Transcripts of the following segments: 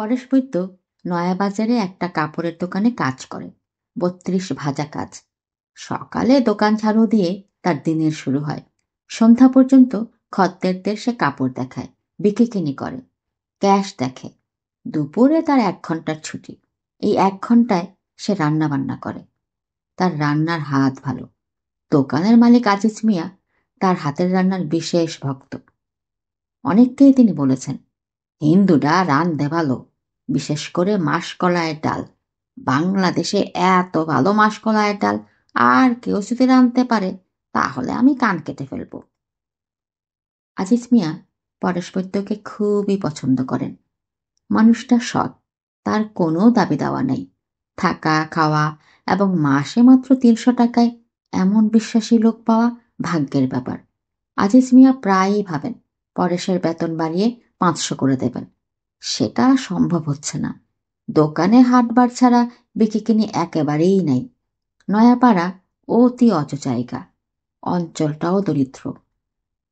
পরেশ বৈদ্য নয়াবাজারে একটা কাপড়ের দোকানে কাজ করে। ৩২ ভাজা কাজ। সকালে দোকান ঝাড়ু দিয়ে তার দিনের শুরু হয়। সন্ধ্যা পর্যন্ত খদ্দেরদের সে কাপড় দেখায়, বিকিকিনি করে, ক্যাশ দেখে। দুপুরে তার ১ ঘন্টার ছুটি। এই ১ ঘন্টায় সে রান্না বান্না করে। তার রান্নার হাত ভালো। দোকানের মালিক আজিজ মিয়া তার হাতের রান্নার বিশেষ ভক্ত। অনেককেই তিনি বলেছেন, হিন্দুরা রান্ধে ভালো, বিশেষ করে মাসকলাইয়ের ডাল। বাংলাদেশে এত ভালো মাসকলাইয়ের ডাল আর কেউ যদি রাঁধতে পারে তাহলে আমি কান কেটে ফেলব। আজিজ মিয়া পরেশ বৈদ্যকে খুবই পছন্দ করেন। মানুষটা সৎ, তার কোনো দাবি দাওয়া নেই। থাকা খাওয়া এবং মাসে মাত্র ৩০০ টাকায় এমন বিশ্বাসী লোক পাওয়া ভাগ্যের ব্যাপার। আজিজ মিয়া প্রায়ই ভাবেন পরেশের বেতন বাড়িয়ে ৫০০ করে দেবেন। সেটা সম্ভব হচ্ছে না। দোকানে হাটবার ছাড়া বিকিকিনি একেবারেই নাই। নয়াপাড়া অতি অজ জায়গা, অঞ্চলটাও দরিদ্র।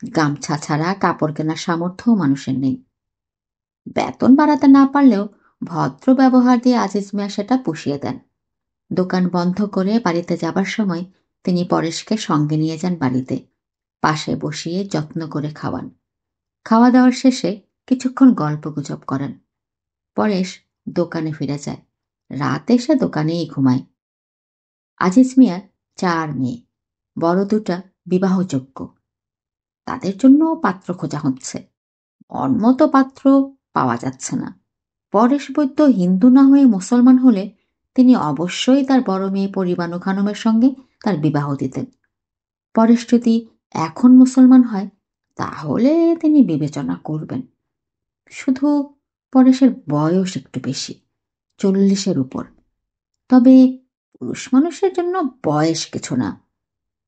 গামছা ছাড়া কাপড় কেনার সামর্থ্যও মানুষের নেই। বেতন বাড়াতে না পারলেও ভদ্র ব্যবহার দিয়ে আজিজ মিয়া সেটা পুষিয়ে দেন। দোকান বন্ধ করে বাড়িতে যাবার সময় তিনি পরেশকে সঙ্গে নিয়ে যান বাড়িতে। পাশে বসিয়ে যত্ন করে খাওয়ান। খাওয়া দাওয়ার শেষে কিছুক্ষণ গল্পগুজব করেন। পরেশ দোকানে ফিরে যায়। রাত এসে দোকানেই ঘুমায়। আজিজ মিয়ার ৪ মেয়ে, বড় দুটা বিবাহযোগ্য। তাদের জন্য পাত্র খোঁজা হচ্ছে। অন্মত পাত্র পাওয়া যাচ্ছে না। পরেশ বৈদ্য হিন্দু না হয়ে মুসলমান হলে তিনি অবশ্যই তার বড় মেয়ে পরিবানু খানমের সঙ্গে তার বিবাহ দিতেন। পরেশ যদি এখন মুসলমান হয় তাহলে তিনি বিবেচনা করবেন। শুধু পরেশের বয়স একটু বেশি, ৪০-এর উপর। তবে পুরুষ মানুষের জন্য বয়স কিছু না।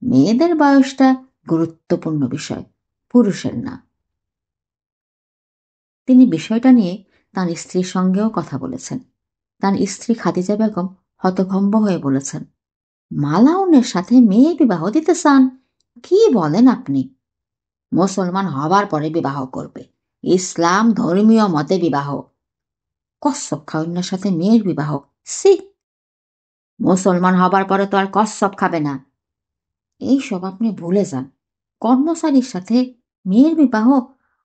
মেয়েদের বয়সটা গুরুত্বপূর্ণ বিষয়, পুরুষের না। তিনি বিষয়টা নিয়ে তার স্ত্রীর সঙ্গেও কথা বলেছেন। তার স্ত্রী খাদিজা বেগম হতভম্ব হয়ে বলেছেন, মালাউনের সাথে মেয়ে বিবাহ দিতে চান? কি বলেন আপনি? মুসলমান হবার পরে বিবাহ করবে, ইসলাম ধর্মীয় মতে বিবাহ। কচ্ছপ খাওয়ানোর সাথে মেয়ের বিবাহ? সি! মুসলমান হবার পরে তো আর কচ্ছপ খাবে না। এইসব আপনি ভুলে যান। কর্মচারীর সাথে মেয়ের বিবাহ?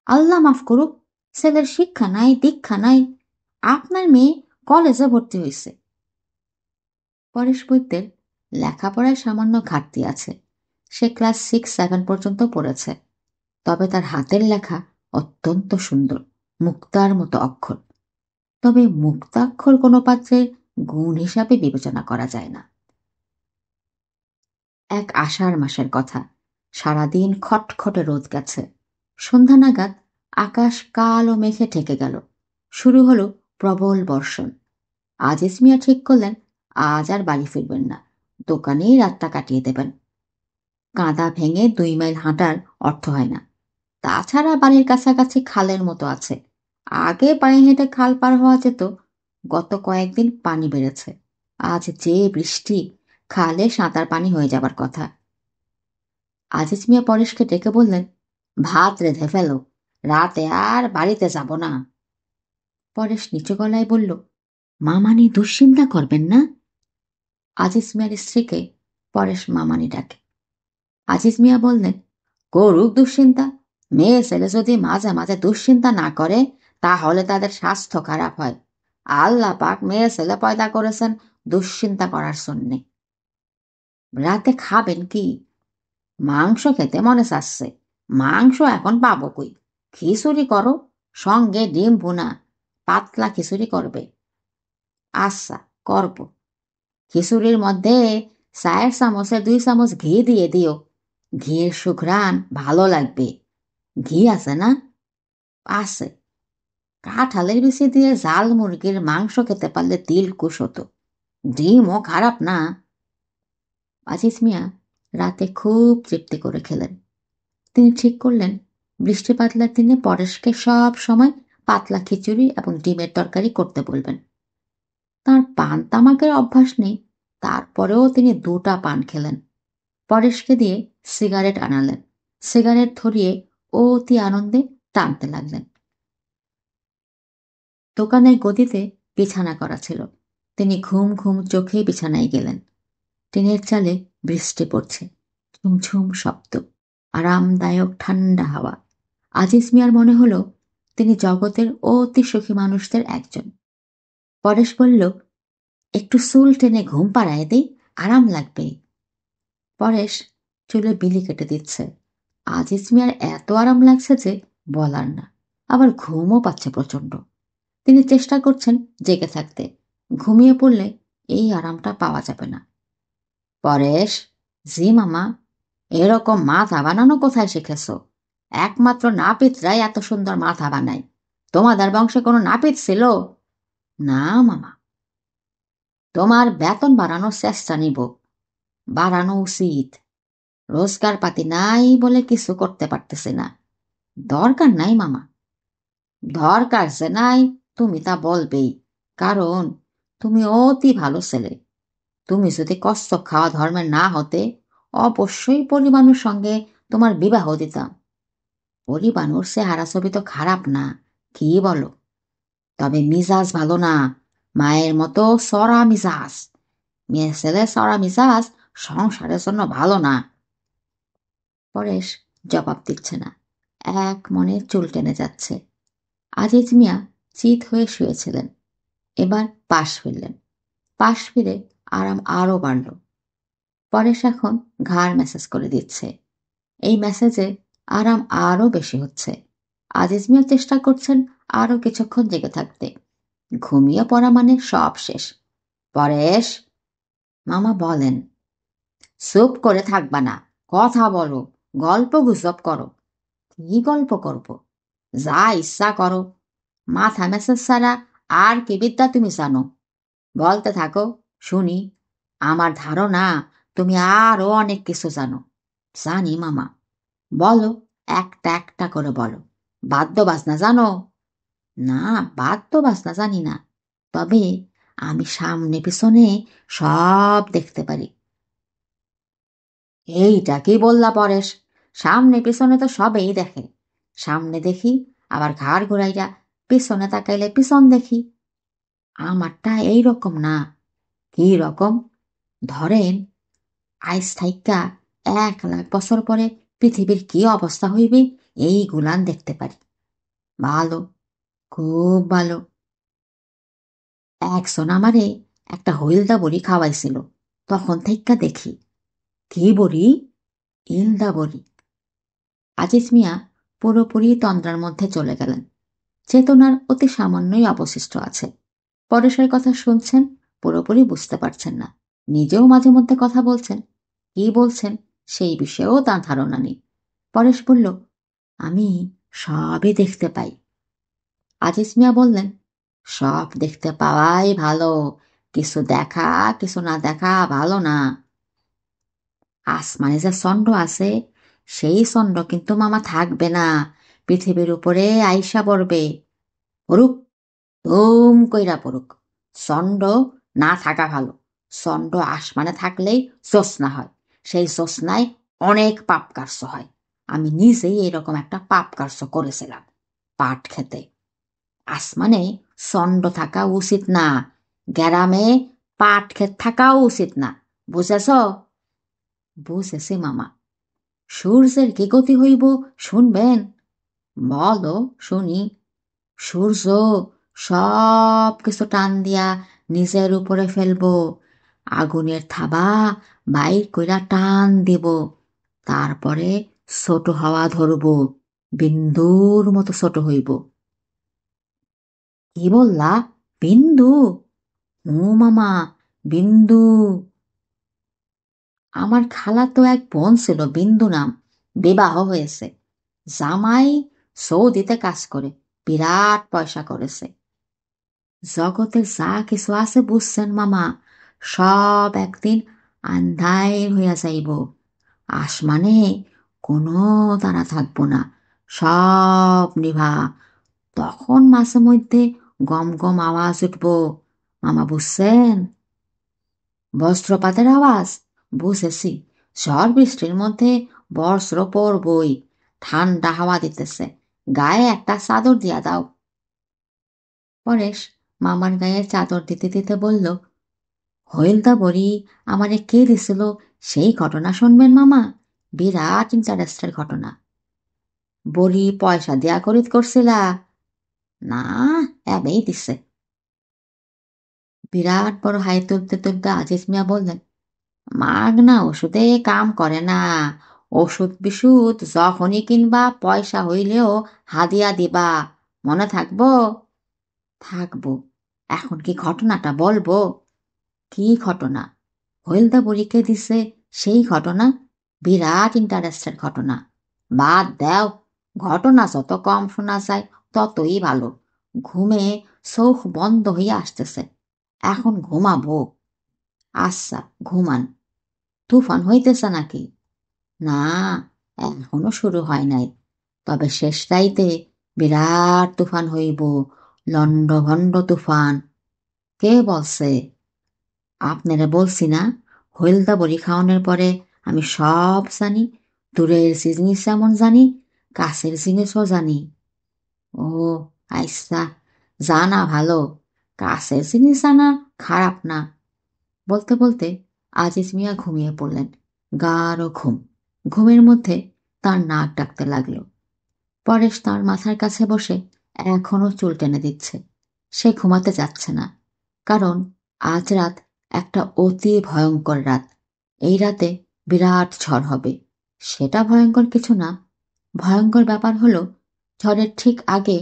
আল্লাহ মাফ করুক, ছেলের শিক্ষা নাই, দীক্ষা নাই। আপনার মেয়ে কলেজে ভর্তি হয়েছে। পরেশ বৈদ্যের লেখাপড়ায় সামান্য ঘাটতি আছে। সে ক্লাস 6-7 পর্যন্ত পড়েছে। তবে তার হাতের লেখা অত্যন্ত সুন্দর, মুক্তার মতো অক্ষর। তবে মুক্তাক্ষর কোনো পাত্রের গুণ হিসাবে বিবেচনা করা যায় না। এক আষাঢ় মাসের কথা। সারাদিন খটখটে রোদ গেছে। সন্ধ্যা নাগাদ আকাশ কালো মেঘে ঢেকে গেল। শুরু হলো প্রবল বর্ষণ। আজিজ মিয়া ঠিক করলেন আজ আর বাড়ি ফিরবেন না, দোকানেই রাতটা কাটিয়ে দেবেন। কাঁদা ভেঙে ২ মাইল হাঁটার অর্থ হয় না। তাছাড়া বাড়ির কাছাকাছি খালের মতো আছে। আগে পায়ে হেঁটে খাল পার হওয়া যেত। গত কয়েকদিন পানি বেড়েছে। আজ যে বৃষ্টি, খালে সাঁতার পানি হয়ে যাবার কথা। আজিজ মিয়া পরেশকে ডেকে বললেন, ভাত রেঁধে ফেলো, রাতে আর বাড়িতে যাব না। পরেশ নিচু গলায় বলল, মামানি দুশ্চিন্তা করবেন না। আজিজ মিয়ার স্ত্রীকে পরেশ মামানি ডাকে। আজিজ মিয়া বললেন, করুক দুশ্চিন্তা। মেয়ে ছেলে যদি মাঝে মাঝে দুশ্চিন্তা না করে তাহলে তাদের স্বাস্থ্য খারাপ হয়। আল্লাহ পাক মেয়ে ছেলে পয়দা করেছেন দুশ্চিন্তা করার জন্যে। রাতে খাবেন কি? মাংস খেতে মনে চাচ্ছে। মাংস এখন পাবো কই? খিচুড়ি করো, সঙ্গে ডিম ভুনা। পাতলা খিচুড়ি করবে? আচ্ছা, করব। খিচুড়ির মধ্যে ৪ চামচে ২ চামচ ঘি দিয়ে দিও। ঘিয়ের সুঘ্রাণ ভালো লাগবে। ঘি আছে না? আছে। কাঁঠালের বিচি দিয়ে জাল মুরগির মাংস খেতে পারলে দিলকুশ হতো। ডিমও খারাপ না। আজিজ মিয়া রাতে খুব তৃপ্তি করে খেলেন। তিনি ঠিক করলেন বৃষ্টি বাদলার দিনে পরেশকে সব সময় পাতলা খিচুড়ি এবং ডিমের তরকারি করতে বলবেন। তাঁর পান তামাকের অভ্যাস নেই, তারপরেও তিনি ২টা পান খেলেন। পরেশকে দিয়ে সিগারেট আনালেন। সিগারেট ধরিয়ে অতি আনন্দে টানতে লাগলেন। দোকানের গদিতে বিছানা করা ছিল। তিনি ঘুম ঘুম চোখে বিছানায় গেলেন। টিনের চালে বৃষ্টি পড়ছে, ঝুমঝুম শব্দ, আরামদায়ক ঠান্ডা হাওয়া। আজিজ মিয়ার মনে হলো তিনি জগতের অতি সুখী মানুষদের একজন। পরেশ বলল, একটু চুল টেনে ঘুম পাড়ায় দিই, আরাম লাগবে। পরেশ চুলে বিলি কেটে দিচ্ছে। আজিজ মিয়ার এত আরাম লাগছে যে বলার না, আবার ঘুমও পাচ্ছে প্রচন্ড। তিনি চেষ্টা করছেন জেগে থাকতে, ঘুমিয়ে পড়লে এই আরামটা পাওয়া যাবে না। পরেশ, জি মামা। এরকম মাথা বানানো কোথায় শিখেছ? একমাত্র নাপিতরাই এত সুন্দর মাথা বানায়। তোমাদের বংশে কোনো নাপিত ছিল? না মামা। তোমার বেতন বাড়ানোর চেষ্টা নিব, বাড়ানো উচিত। রোজগার পাতি নাই বলে কিছু করতে পারতেছি না। দরকার নাই মামা। দরকার যে নাই তুমি তা বলবেই, কারণ তুমি অতি ভালো ছেলে। তুমি যদি কষ্ট খাওয়া ধর্মের না হতে, অবশ্যই পরিবানুর সঙ্গে তোমার বিবাহ দিতাম। পরিবানুর চেহারা ছবি তো খারাপ না, কি বলো? তবে মিজাজ ভালো না, মায়ের মতো সরা মিজাজ। মেয়ে ছেলে সরা মিজাজ সংসারের জন্য ভালো না। পরেশ জবাব দিচ্ছে না, এক মনে চুল টেনে যাচ্ছে। আজিজ মিয়া চিত হয়ে শুয়েছিলেন, এবার পাশ ফিরলেন। পাশ ফিরে আরাম আরও বাড়ল। পরেশ এখন ঘাড় ম্যাসেজ করে দিচ্ছে। এই মেসেজে আরাম আরও বেশি হচ্ছে। আজিজ মিয়া চেষ্টা করছেন আরও কিছুক্ষণ জেগে থাকতে। ঘুমিয়ে পড়া মানে সব শেষ। পরেশ, মামা বলেন। চুপ করে থাকবা না, কথা বলো, গল্প গুজব করো। কি গল্প করব? যা ইচ্ছা করো। মাথা মেসেজ ছাড়া আর কি বিদ্যা তুমি জানো? বলতে থাকো, শুনি। আমার ধারণা তুমি আরো অনেক কিছু জানো। জানি মামা। বলো, একটা একটা করে বলো। বাদ্য বাজনা জানো? না, বাদ্য বাজনা জানি না, তবে আমি সামনে পিছনে সব দেখতে পারি। এইটা কি বললা পরেশ? সামনে পিছনে তো সবেই দেখে। সামনে দেখি, আবার ঘাড় ঘুরাইয়া পিছনে তাকাইলে পিছন দেখি। আমারটা এইরকম না। কি রকম? ধরেন, আইস থাইকা 1,00,000 বছর পরে পৃথিবীর কি অবস্থা হইবে এইগুলান দেখতে পারি। ভালো, খুব ভালো। একজন আমারে একটা হইলদা বড়ি খাওয়াইছিল, তখন থেইক্কা দেখি। কি বড়ি? ইলদা বড়ি। আজিজ মিয়া পুরোপুরি তন্দ্রার মধ্যে চলে গেলেন। চেতনার অতি সামান্যই অবশিষ্ট আছে। পরেশের কথা শুনছেন, পুরোপুরি বুঝতে পারছেন না। নিজেও মাঝে মধ্যে কথা বলছেন, কি বলছেন সেই বিষয়েও তার ধারণা নেই। পরেশ বলল, আমি সবই দেখতে পাই। আজিজ মিয়া বললেন, সব দেখতে পাওয়াই ভালো, কিছু দেখা কিছু না দেখা ভালো না। আসমানে যে চন্দ্র আছে, সেই চন্দ্র কিন্তু মামা থাকবে না, পৃথিবীর উপরে আইসা পড়বে। পড়ুক, ধুম কইরা পড়ুক। চন্দ্র না থাকা ভালো। চন্দ্র আসমানে থাকলেই জ্যোৎস্না হয়, সেই জ্যোৎস্নায় অনেক পাপ কার্য হয়। আমি নিজেই এরকম একটা পাপ কার্য করেছিলাম, পাট খেতে। আসমানে চন্দ্র থাকা উচিত না, গ্রামে পাট ক্ষেত থাকাও উচিত না, বুঝেছ? বুঝেছি মামা। সূর্যের কি গতি হইব শুনবেন? বলো, শুনি। সূর্য সব কিছু টান দিয়া নিজের উপরে ফেলব, আগুনের থাবা বাইর কইরা টান দিব, তারপরে ছোট হওয়া ধরব, বিন্দুর মতো ছোট হইব। কি বললা? বিন্দু? ও মামা, বিন্দু। আমার খালাতো এক বোন ছিল, বিন্দু নাম। বিবাহ হয়েছে, জামাই সৌদিতে কাজ করে, বিরাট পয়সা করেছে। জগতে যা কিছু আছে বুঝছেন মামা, সব একদিন আন্ধার হইয়া যাইব। আসমানে কোনো তারা থাকবো না, সব নিভা। তখন মাঝে মধ্যে গম গম আওয়াজ উঠব, মামা বুঝছেন? বজ্রপাতের আওয়াজ? বুঝেছি। ঝড় বৃষ্টির মধ্যে বজ্র পড়বই। ঠান্ডা হাওয়া দিতেছে, গায়ে একটা চাদর দিয়া দাও। পরেশ মামার গায়ে চাদর দিতে দিতে বলল, হইলদা বড়ি আমারে কে দিছিল সেই ঘটনা শুনবেন মামা? বিরাট ইন্টারেস্টের ঘটনা। বড়ি পয়সা দেয়া করিত করছিলা? না, এবেই দিছে। বিরাট বড় হাই তুলতে তুলতে আজিজ মিয়া বললেন, মাগনা ওষুধে কাম করে না। ওষুধ বিশুধ যখনই কিনবা পয়সা হইলেও হাদিয়া দিবা, মনে থাকবো? থাকবো। এখন কি ঘটনাটা বলবো? কি ঘটনা? হইলদা বুড়িকে দিছে সেই ঘটনা? বিরাট ইন্টারেস্টের ঘটনা। বাদ দেও, ঘটনা যত কম শোনা যায় ততই ভালো। ঘুমে চোখ বন্ধ হইয়া আসতেছে, এখন ঘুমাবো। আচ্ছা, ঘুমান। তুফান হইতেছে নাকি? না, এখনো শুরু হয় নাই। তবে শেষ রাইতে বিরাট তুফান হইব, লন্ডভন্ড তুফান। কে বলছে? আপনারে বলছি না, হইলদা বড়ি খাওয়ানোর পরে আমি সব জানি। দূরের জিনিস যেমন জানি, কাছের জিনিসও জানি। ও আচ্ছা, জানা ভালো। কাছের জিনিস জানা খারাপ না। বলতে বলতে আজিজ মিয়া ঘুমিয়ে পড়লেন। গাঢ় ঘুম। ঘুমের মধ্যে তার নাক ডাকতে লাগলো। পরেশ তার মাথার কাছে বসে এখনো চুল টেনে দিচ্ছে। সে ঘুমাতে যাচ্ছে না, কারণ আজ রাত একটা অতি ভয়ঙ্কর রাত। এই রাতে বিরাট ঝড় হবে। সেটা ভয়ঙ্কর কিছু না। ভয়ঙ্কর ব্যাপার হলো, ঝড়ের ঠিক আগে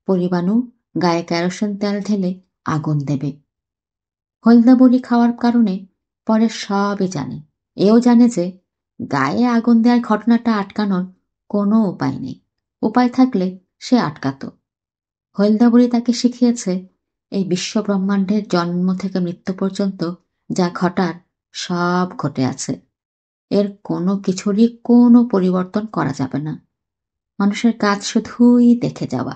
পরিবাণু গায়ে কেরোসিন তেল ঢেলে আগুন দেবে। হলদা বড়ি খাওয়ার কারণে পরে সবই জানে। এও জানে যে গায়ে আগুন দেওয়ার ঘটনাটা আটকানোর কোনো উপায় নেই। উপায় থাকলে সে আটকাত। হলদা বুড়ি তাকে শিখিয়েছে, এই বিশ্ব ব্রহ্মাণ্ডের জন্ম থেকে মৃত্যু পর্যন্ত যা ঘটার সব ঘটে আছে। এর কোনো কিছুরই কোনো পরিবর্তন করা যাবে না। মানুষের কাজ শুধুই দেখে যাওয়া।